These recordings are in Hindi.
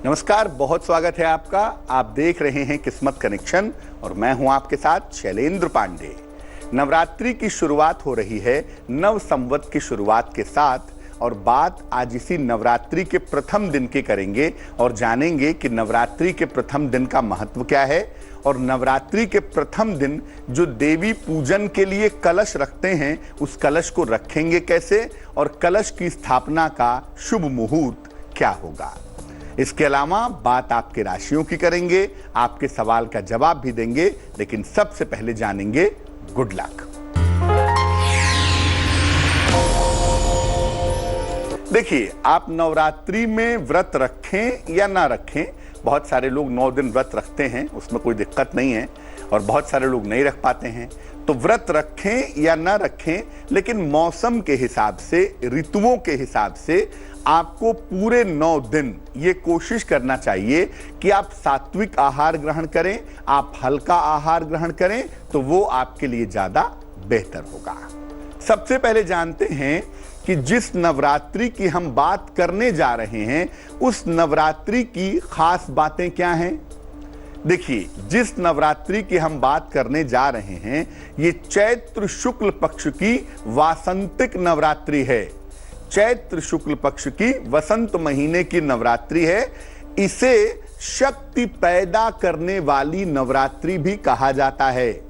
नमस्कार, बहुत स्वागत है आपका। आप देख रहे हैं किस्मत कनेक्शन और मैं हूं आपके साथ शैलेंद्र पांडे। नवरात्रि की शुरुआत हो रही है नव संवत की शुरुआत के साथ और बात आज इसी नवरात्रि के प्रथम दिन की करेंगे और जानेंगे कि नवरात्रि के प्रथम दिन का महत्व क्या है और नवरात्रि के प्रथम दिन जो देवी पूजन के लिए कलश रखते हैं उस कलश को रखेंगे कैसे और कलश की स्थापना का शुभ मुहूर्त क्या होगा। इसके अलावा बात आपके राशियों की करेंगे, आपके सवाल का जवाब भी देंगे, लेकिन सबसे पहले जानेंगे गुड लक। देखिए, आप नवरात्रि में व्रत रखें या ना रखें, बहुत सारे लोग 9 दिन व्रत रखते हैं, उसमें कोई दिक्कत नहीं है और बहुत सारे लोग नहीं रख पाते हैं। तो व्रत रखें या ना रखें, लेकिन मौसम के हिसाब से, ऋतुओं के हिसाब से आपको पूरे 9 दिन ये कोशिश करना चाहिए कि आप सात्विक आहार ग्रहण करें, आप हल्का आहार ग्रहण करें, तो वो आपके लिए ज्यादा बेहतर होगा। सबसे पहले जानते हैं कि जिस नवरात्रि की हम बात करने जा रहे हैं उस नवरात्रि की खास बातें क्या हैं। देखिए, जिस नवरात्रि की हम बात करने जा रहे हैं ये चैत्र शुक्ल पक्ष की वासंतिक नवरात्रि है। चैत्र शुक्ल पक्ष की वसंत महीने की नवरात्रि है। इसे शक्ति पैदा करने वाली नवरात्रि भी कहा जाता है।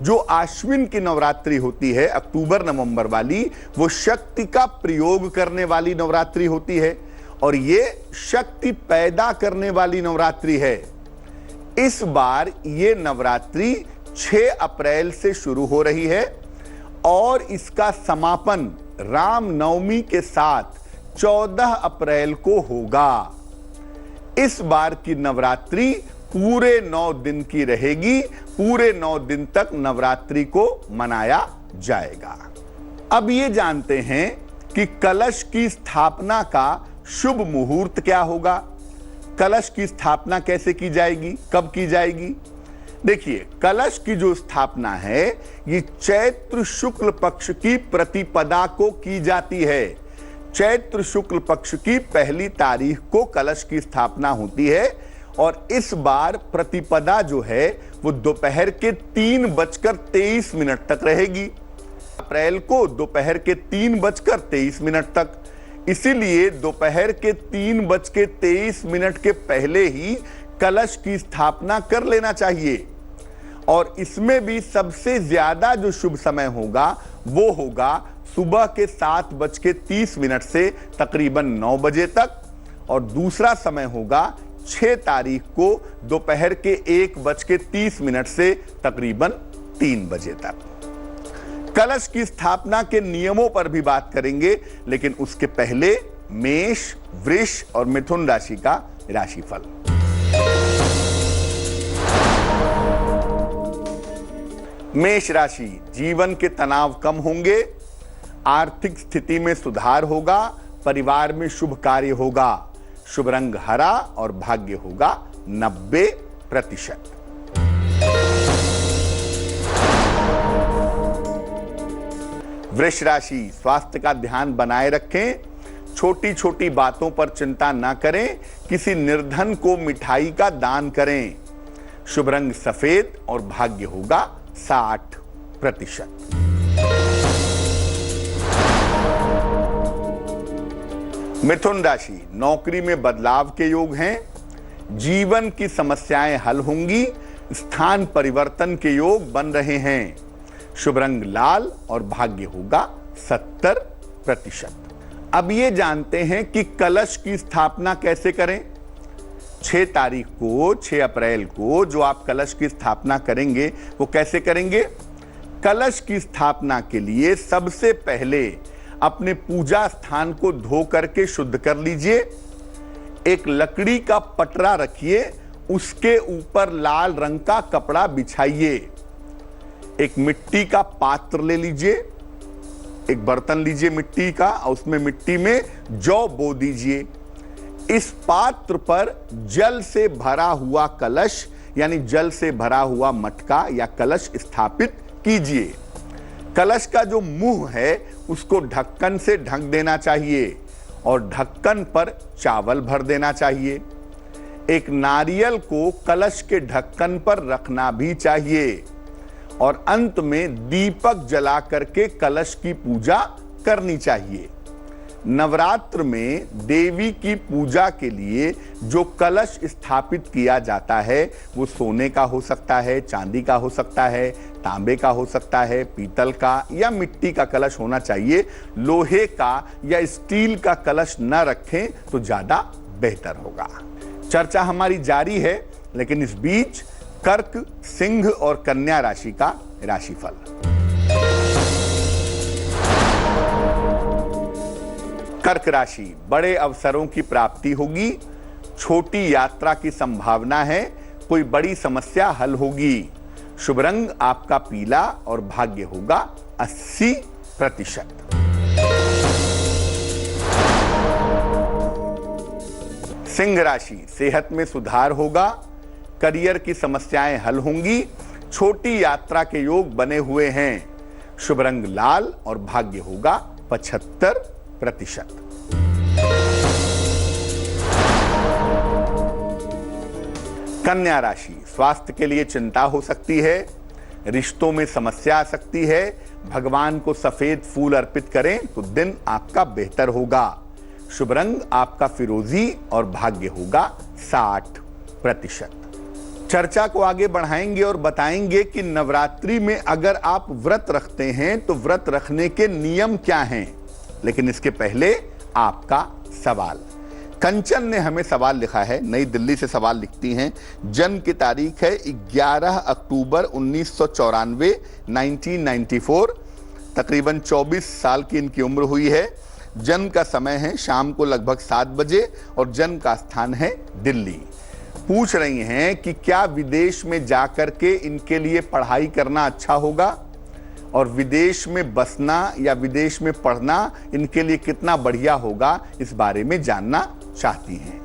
जो आश्विन की नवरात्रि होती है, अक्टूबर नवंबर वाली, वो शक्ति का प्रयोग करने वाली नवरात्रि होती है और ये शक्ति पैदा करने वाली नवरात्रि है। इस बार ये नवरात्रि 6 अप्रैल से शुरू हो रही है और इसका समापन राम नवमी के साथ 14 अप्रैल को होगा। इस बार की नवरात्रि पूरे 9 दिन की रहेगी। पूरे 9 दिन तक नवरात्रि को मनाया जाएगा। अब ये जानते हैं कि कलश की स्थापना का शुभ मुहूर्त क्या होगा। कलश की स्थापना कैसे की जाएगी, कब की जाएगी। देखिए, कलश की जो स्थापना है ये चैत्र शुक्ल पक्ष की प्रतिपदा को की जाती है। चैत्र शुक्ल पक्ष की पहली तारीख को कलश की स्थापना होती है और इस बार प्रतिपदा जो है वो दोपहर के 3:23 तक रहेगी। अप्रैल को दोपहर के 3:23 तक। इसीलिए दोपहर के 3:23 के पहले ही कलश की स्थापना कर लेना चाहिए और इसमें भी सबसे ज्यादा जो शुभ समय होगा वो होगा सुबह के 7:30 से तकरीबन 9 बजे तक और दूसरा समय होगा 6 तारीख को दोपहर के 1:30 से तकरीबन 3 बजे तक। कलश की स्थापना के नियमों पर भी बात करेंगे, लेकिन उसके पहले मेष, वृष और मिथुन राशि का राशिफल। मेष राशि, जीवन के तनाव कम होंगे, आर्थिक स्थिति में सुधार होगा, परिवार में शुभ कार्य होगा, शुभ रंग हरा और भाग्य होगा 90%। वृष राशि, स्वास्थ्य का ध्यान बनाए रखें, छोटी छोटी बातों पर चिंता ना करें, किसी निर्धन को मिठाई का दान करें, शुभ रंग सफेद और भाग्य होगा 60%। मिथुन राशि, नौकरी में बदलाव के योग हैं, जीवन की समस्याएं हल होंगी, स्थान परिवर्तन के योग बन रहे हैं, शुभ रंग लाल और भाग्य होगा 70%। अब ये जानते हैं कि कलश की स्थापना कैसे करें। 6 तारीख को, 6 अप्रैल को जो आप कलश की स्थापना करेंगे वो कैसे करेंगे। कलश की स्थापना के लिए सबसे पहले अपने पूजा स्थान को धो करके शुद्ध कर लीजिए। एक लकड़ी का पटरा रखिए, उसके ऊपर लाल रंग का कपड़ा बिछाइए। एक मिट्टी का पात्र ले लीजिए, एक बर्तन लीजिए मिट्टी का और उसमें मिट्टी में जौ बो दीजिए। इस पात्र पर जल से भरा हुआ कलश यानी जल से भरा हुआ मटका या कलश स्थापित कीजिए। कलश का जो मुंह है उसको ढक्कन से ढक देना चाहिए और ढक्कन पर चावल भर देना चाहिए। एक नारियल को कलश के ढक्कन पर रखना भी चाहिए और अंत में दीपक जला करके कलश की पूजा करनी चाहिए। नवरात्र में देवी की पूजा के लिए जो कलश स्थापित किया जाता है वो सोने का हो सकता है, चांदी का हो सकता है, तांबे का हो सकता है, पीतल का या मिट्टी का कलश होना चाहिए। लोहे का या स्टील का कलश न रखें तो ज्यादा बेहतर होगा। चर्चा हमारी जारी है, लेकिन इस बीच कर्क, सिंह और कन्या राशि का राशिफल। कर्क राशि, बड़े अवसरों की प्राप्ति होगी, छोटी यात्रा की संभावना है, कोई बड़ी समस्या हल होगी। शुभ रंग आपका पीला और भाग्य होगा 80%। सिंह राशि, सेहत में सुधार होगा, करियर की समस्याएं हल होंगी, छोटी यात्रा के योग बने हुए हैं। शुभ रंग लाल और भाग्य होगा 75%। कन्या राशि, स्वास्थ्य के लिए चिंता हो सकती है, रिश्तों में समस्या आ सकती है। भगवान को सफेद फूल अर्पित करें तो दिन आपका बेहतर होगा। शुभ रंग आपका फिरोजी और भाग्य होगा 60%। चर्चा को आगे बढ़ाएंगे और बताएंगे कि नवरात्रि में अगर आप व्रत रखते हैं तो व्रत रखने के नियम क्या हैं। लेकिन इसके पहले आपका सवाल। कंचन ने हमें सवाल लिखा है, नई दिल्ली से सवाल लिखती हैं। जन्म की तारीख है 11 अक्टूबर 1994, 1994। तकरीबन 24 साल की इनकी उम्र हुई है। जन्म का समय है शाम को लगभग 7 बजे और जन्म का स्थान है दिल्ली। पूछ रही हैं कि क्या विदेश में जाकर के इनके लिए पढ़ाई करना अच्छा होगा और विदेश में बसना या विदेश में पढ़ना इनके लिए कितना बढ़िया होगा, इस बारे में जानना चाहती हैं।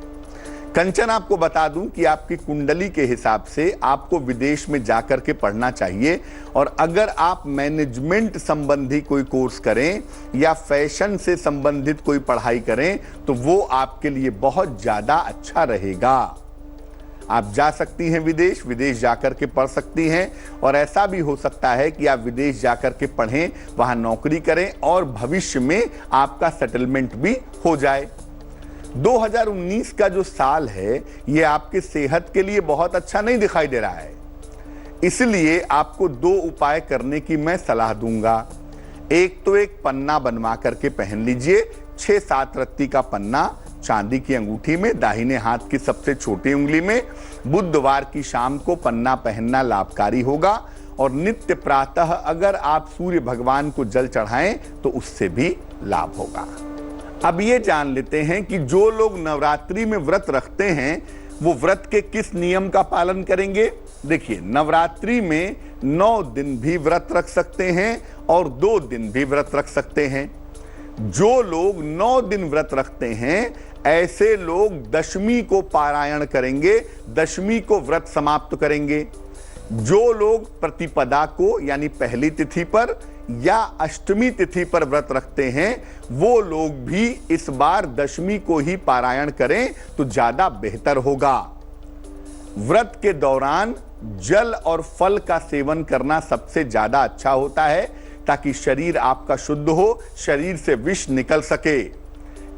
कंचन, आपको बता दूं कि आपकी कुंडली के हिसाब से आपको विदेश में जाकर के पढ़ना चाहिए और अगर आप मैनेजमेंट संबंधी कोई कोर्स करें या फैशन से संबंधित कोई पढ़ाई करें तो वो आपके लिए बहुत ज्यादा अच्छा रहेगा। आप जा सकती हैं विदेश जाकर के पढ़ सकती हैं और ऐसा भी हो सकता है कि आप विदेश जाकर के पढ़ें, वहां नौकरी करें और भविष्य में आपका सेटलमेंट भी हो जाए। 2019 का जो साल है ये आपके सेहत के लिए बहुत अच्छा नहीं दिखाई दे रहा है, इसलिए आपको 2 उपाय करने की मैं सलाह दूंगा। एक तो एक पन्ना बनवा करके पहन लीजिए, 6-7 रत्ती का पन्ना चांदी की अंगूठी में, दाहिने हाथ की सबसे छोटी उंगली में। बुधवार की शाम को पन्ना पहनना लाभकारी होगा और नित्य प्रातः अगर आप सूर्य भगवान को जल चढ़ाएं तो उससे भी लाभ होगा। अब ये जान लेते हैं कि जो लोग नवरात्रि में व्रत रखते हैं वो व्रत के किस नियम का पालन करेंगे। देखिए, नवरात्रि में 9 दिन भी व्रत रख सकते हैं और 2 दिन भी व्रत रख सकते हैं। जो लोग 9 दिन व्रत रखते हैं ऐसे लोग दशमी को पारायण करेंगे, दशमी को व्रत समाप्त करेंगे। जो लोग प्रतिपदा को यानी पहली तिथि पर या अष्टमी तिथि पर व्रत रखते हैं वो लोग भी इस बार दशमी को ही पारायण करें तो ज्यादा बेहतर होगा। व्रत के दौरान जल और फल का सेवन करना सबसे ज्यादा अच्छा होता है ताकि शरीर आपका शुद्ध हो, शरीर से विष निकल सके।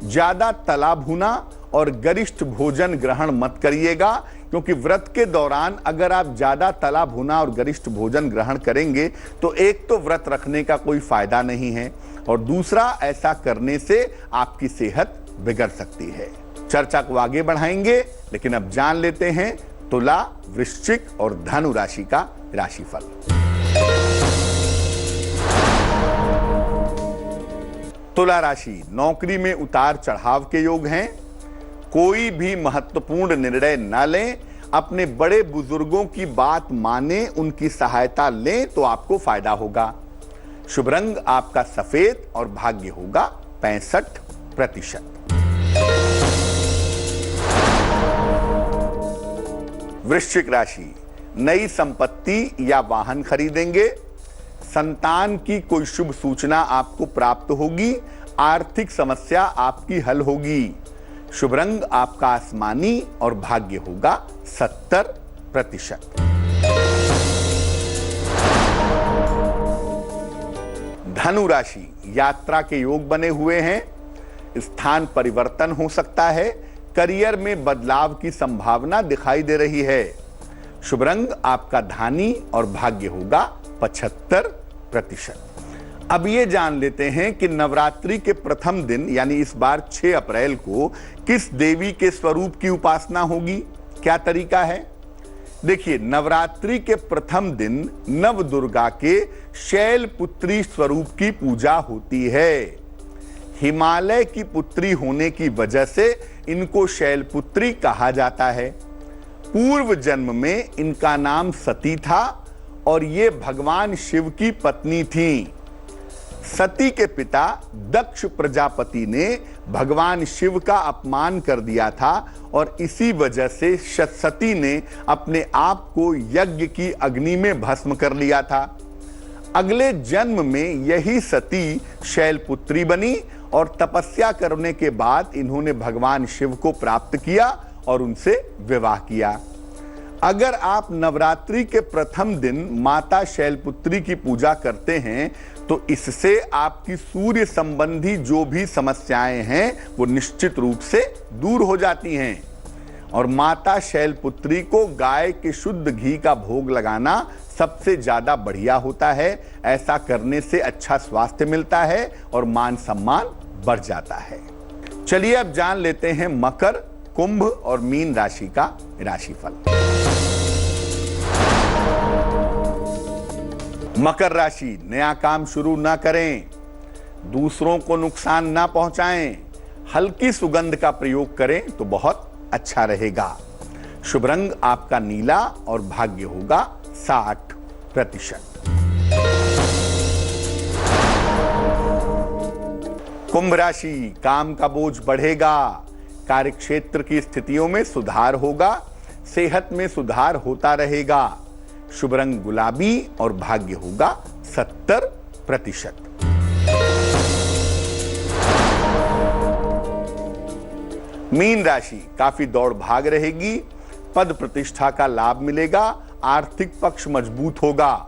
ज्यादा तला भुना और गरिष्ठ भोजन ग्रहण मत करिएगा, क्योंकि व्रत के दौरान अगर आप ज्यादा तला भुना और गरिष्ठ भोजन ग्रहण करेंगे तो एक तो व्रत रखने का कोई फायदा नहीं है और दूसरा ऐसा करने से आपकी सेहत बिगड़ सकती है। चर्चा को आगे बढ़ाएंगे, लेकिन अब जान लेते हैं तुला, वृश्चिक और धनु राशि का राशिफल। तुला राशि, नौकरी में उतार चढ़ाव के योग हैं। कोई भी महत्वपूर्ण निर्णय न लें, अपने बड़े बुजुर्गों की बात माने, उनकी सहायता लें तो आपको फायदा होगा। शुभ रंग आपका सफेद और भाग्य होगा 65%। वृश्चिक राशि, नई संपत्ति या वाहन खरीदेंगे। संतान की कोई शुभ सूचना आपको प्राप्त होगी। आर्थिक समस्या आपकी हल होगी। शुभ रंग आपका आसमानी और भाग्य होगा 70%। धनु राशि, यात्रा के योग बने हुए हैं, स्थान परिवर्तन हो सकता है, करियर में बदलाव की संभावना दिखाई दे रही है। शुभ रंग आपका धानी और भाग्य होगा 75%। अब ये जान लेते हैं कि नवरात्रि के प्रथम दिन यानी इस बार 6 अप्रैल को किस देवी के स्वरूप की उपासना होगी, क्या तरीका है। देखिए, नवरात्रि के प्रथम दिन नव दुर्गा के शैलपुत्री स्वरूप की पूजा होती है। हिमालय की पुत्री होने की वजह से इनको शैलपुत्री कहा जाता है। पूर्व जन्म में इनका नाम सती था और ये भगवान शिव की पत्नी थी। सती के पिता दक्ष प्रजापति ने भगवान शिव का अपमान कर दिया था और इसी वजह से सती ने अपने आप को यज्ञ की अग्नि में भस्म कर लिया था। अगले जन्म में यही सती शैलपुत्री बनी और तपस्या करने के बाद इन्होंने भगवान शिव को प्राप्त किया और उनसे विवाह किया। अगर आप नवरात्रि के प्रथम दिन माता शैलपुत्री की पूजा करते हैं तो इससे आपकी सूर्य संबंधी जो भी समस्याएं हैं वो निश्चित रूप से दूर हो जाती हैं। और माता शैलपुत्री को गाय के शुद्ध घी का भोग लगाना सबसे ज्यादा बढ़िया होता है। ऐसा करने से अच्छा स्वास्थ्य मिलता है और मान सम्मान बढ़ जाता है। चलिए अब जान लेते हैं मकर, कुंभ और मीन राशि का राशिफल। मकर राशि, नया काम शुरू ना करें, दूसरों को नुकसान ना पहुंचाएं, हल्की सुगंध का प्रयोग करें तो बहुत अच्छा रहेगा। शुभ रंग आपका नीला और भाग्य होगा 60%। कुंभ राशि, काम का बोझ बढ़ेगा, कार्यक्षेत्र की स्थितियों में सुधार होगा, सेहत में सुधार होता रहेगा। शुभ रंग गुलाबी और भाग्य होगा 70%। मीन राशि, काफी दौड़ भाग रहेगी, पद प्रतिष्ठा का लाभ मिलेगा, आर्थिक पक्ष मजबूत होगा।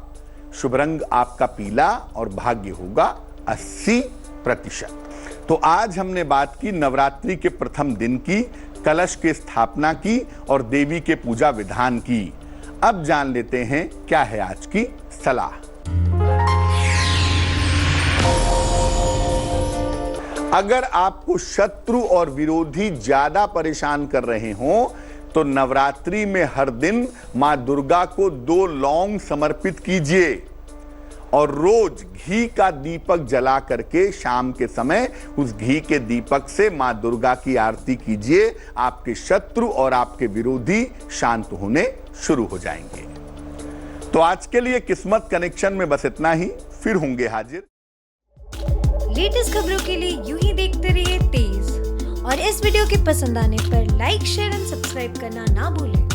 शुभ रंग आपका पीला और भाग्य होगा 80%। तो आज हमने बात की नवरात्रि के प्रथम दिन की, कलश की स्थापना की और देवी के पूजा विधान की। अब जान लेते हैं क्या है आज की सलाह। अगर आपको शत्रु और विरोधी ज्यादा परेशान कर रहे हो तो नवरात्रि में हर दिन मां दुर्गा को 2 लौंग समर्पित कीजिए और रोज घी का दीपक जला करके शाम के समय उस घी के दीपक से मां दुर्गा की आरती कीजिए। आपके शत्रु और आपके विरोधी शांत होने शुरू हो जाएंगे। तो आज के लिए किस्मत कनेक्शन में बस इतना ही, फिर होंगे हाजिर। लेटेस्ट खबरों के लिए यूं ही देखते रहिए तेज, और इस वीडियो के पसंद आने पर लाइक, शेयर एंड सब्सक्राइब करना ना भूलें।